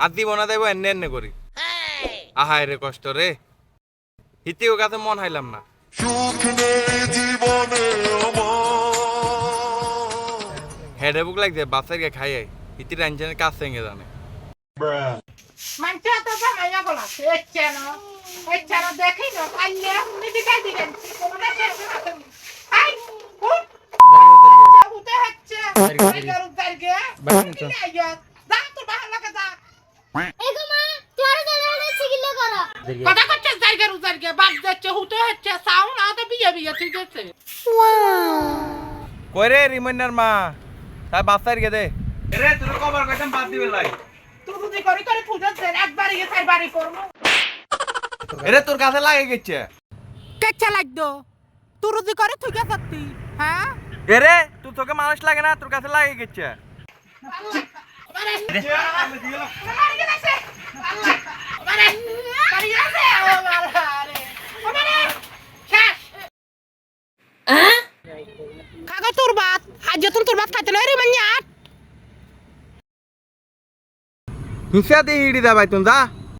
আর দিব না দেবো এনে এনে করি আহায় রে কষ্ট রে হিতিও কাছে মন হাইলাম না হেডে বুক লাগছে বাচ্চার গে খাই হিতি টেনশনের কাজ সঙ্গে জানে Mancha to sama ya bola. Echano dekino. Alle ni dikai diren. Kono na serve atem. Ai, hut. Hute hচ্ছে. Garu darge. Ni ayo. Da তো বাহার লাগে দা। এগো মা তোর জায়গা ছিগিলে করো কথা করছিস জারগে বাদ যাচ্ছে হুতে হচ্ছে সাউন্ড আতে বিয়ে ঠিক আছে। কই রে রিমাইন্ডার মা তাই বাচ্চার গে দে রে তোর কভার কইতাম বাদ দিবে লাই তুই যদি করি ফুটাচ্ছে একবারই গিয়ে তাই বাড়ি করব। এরে তোর কাছে লাগে গেছে কেচ্ছা লাগতো তুই যদি করে তুই কে সত্যি হ্যাঁ এরে তুই তোকে মানুষ লাগে না তোর কাছে লাগে গেছে কাগজ তোর বাত আজ তোর বাত খাইতে লয় রে মান্যাত হিসা দিয়ে হিড়ি দা ভাই তুই যা